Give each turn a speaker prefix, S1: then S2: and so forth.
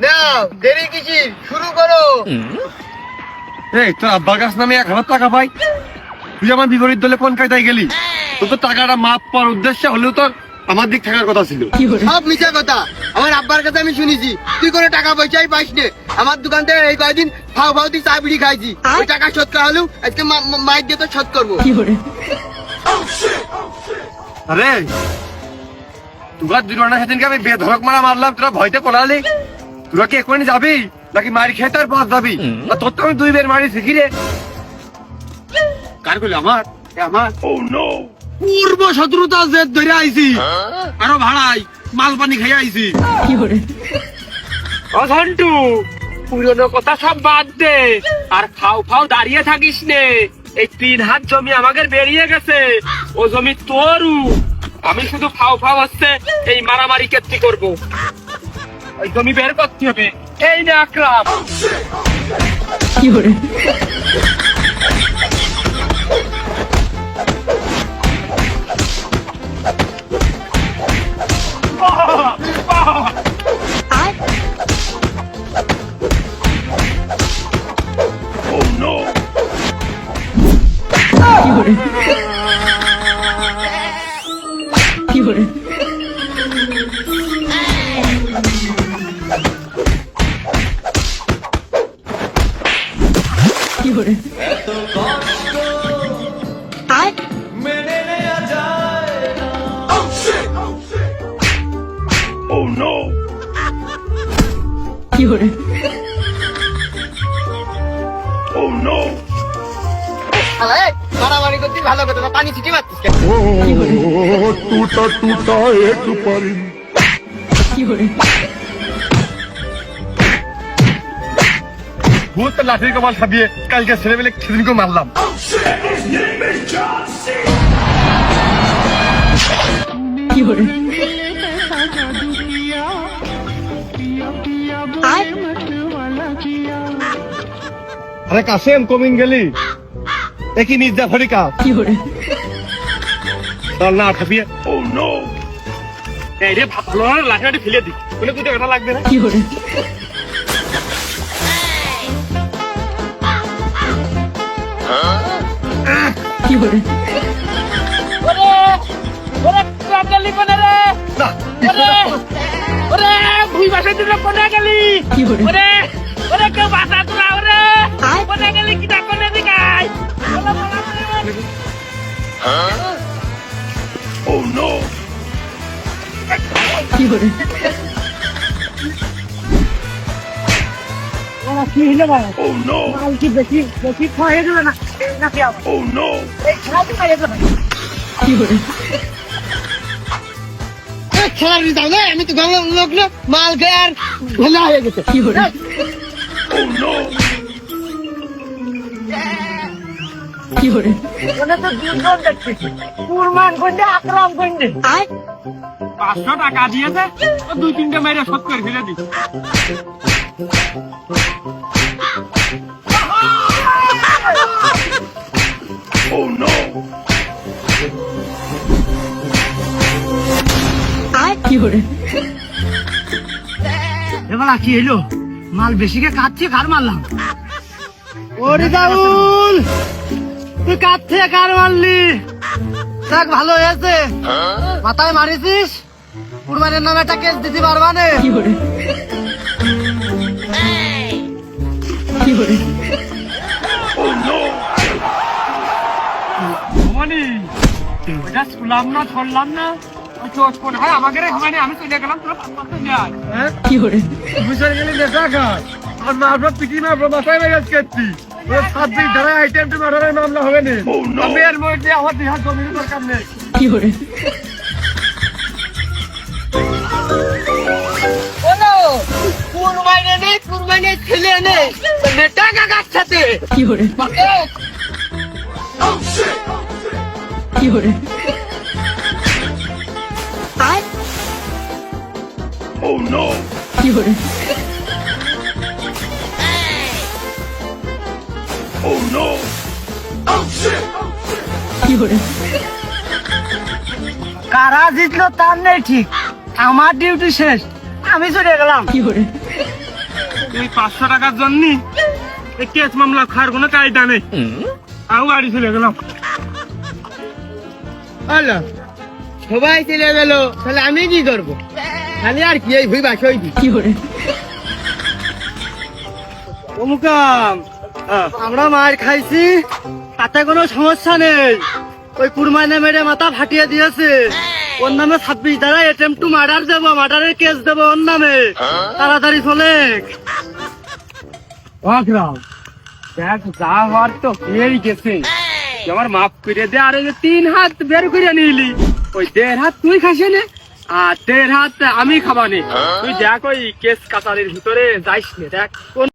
S1: নাও দেরি কিছি, শুরু করো।
S2: এই তোর আব্বার কাছ নামে 1000 টাকা পাই, তুই আমার বিপরীত দলে কোন কায়দায় গেলি? তোর তো টাকাটা মাপ পাওয়ার উদ্দেশ্যে হলেও তোর আমার দিক থাকার কথা ছিল।
S1: সব মিথ্যা কথা, আমার আব্বার কাছে আমি শুনেছি তুই কোনো টাকা পয়সাই পাইস নে। আমার দোকান থেকে এই কয়দিন ফাও ফাও দিয়ে চা বিড়ি খাইছি, ওই টাকা শোধ করা হলেও আজকে মাইক দিয়ে তো শোধ করবো।
S2: আরে তোরা দুজনের সেদিনকে আমি বেধরক মারলাম, তোরা ভয়তে পলালি। তোরা কি এখনই যাবি নাকি মারি খেতে আর পাঁচ যাবি? আর তোর তো আমি 2 বের মারি শিখি রে। কার করলি? আমার আমার পূর্ব শত্রুতা জেদ ধরে আইছি, আরো ভাড়াই মাল পানি খেয়ে আইছি।
S3: ও ঘন্টু, পুরনো কথা সব বাদ দে আর ফাও ফাও দাঁড়িয়ে থাকিস নে। এই 3 হাত জমি আমাদের বেরিয়ে গেছে, ও জমি তোরু। আমি শুধু ফাও ফাও হচ্ছে এই মারামারি কেত্তি করবো। ওই জমি বের করতে হবে। এই না আকরাম,
S1: মারামারি করতে ভালো কথা না, পানি ছিটি মারতিস কেন?
S4: टूटा टूटा एक परिंद
S2: ভূত লাঠির কমাল খাবিয়ে কালকে ছেলেমেলে সেদিনকে মারলাম। আরে কাসেম কমিং গেলি একই মির্জা ফরিকা চল না খাবিয়ে।
S3: এই রে ভালো লাঠি লাঠি ফেলে দি, বলে 2 টাকা লাগবে না। ভুই বাসায় দিলে কোনে গেলি? ওরে ওরে কেউ বাসা তোরা, ওরে কোনে গেলি? কিটা কোনে দিকাই? কি হইলো ভাই? মাল কি বেশি বেশি খাওয়া গেল না নাকি? এই খাওয়া খাইয়ে গেল।
S1: খেলার রিজাল না, আমি তো গাঁয়ের লোক না, মাল খেয়ে আর ভেলা হয়ে গেছে।
S3: ওখানে তো 2 জন দেখছি, কুরমান কইতে আকরাম কইতে 500 টাকা দিয়েছে, 2-3টা মেরে শোধ করে ফেলে দি।
S1: এবার কি হইলো? মাল বেশি কে কাটছে, কার মারলাম? ওরে দাউল, তুই কাটছে কার মারলি? দেখ ভালো হয়েছে, মাথায় মারিছিস, কুরবানের নামে একটা কেস দিতে পারবা না।
S3: মানে ওটা শুনলাম না, ধরলাম না, ওই চোট কোন হয় আমাকে মানে আমি চলে গেলাম, তোরা 500 নিয়ে আয়।
S2: বুঝে গেলি নেশা খাস আর মারবো পিটি মারবো মাথায় মেজাজ কেটছি। ওই 7 দিন ধরে আইটেম টু মার্ডারের মামলা হবে না। আমি এর মধ্যে আমার 2 হাত জমির দরকার নেই।
S1: কুরবানি নেই, কুরবানি ছেলে নেই, টাকা কার সাথে? কারা জিতলো তার নেই ঠিক, আমার ডিউটি শেষ, আমি চলে গেলাম।
S3: এই 500 টাকার জন্য এই কেস মামলা খাওয়ার কোনো কায়দা নেই। আমি বাড়ি চলে গেলাম।
S1: হলো সবাই চলে গেল, তাহলে আমি কি করবো? খালি আর কি এই ভুই বাসই দি অমুকাম আমরা মার খাইছি, তাতে কোনো সমস্যা নেই। ওই কুরমানে মেরে মাথা ফাটিয়ে দিয়েছে, ওর নামে 26 ধারা অ্যাটেম্পট টু মার্ডার দেবো, মার্ডারের কেস দেবো ওর নামে। তাড়াতাড়ি চলে।
S3: দেখ যা হওয়ার তো হয়েই গেছে, তুই আমার মাফ করে দে। আর এই যে 3 হাত বের করে নিলি, ওই 1.5 হাত তুই খাসি নে আর 1.5 হাত আমি খাবানি। তুই দেখ ওই কেস কাতারের ভিতরে যাইস নে, দেখ কোন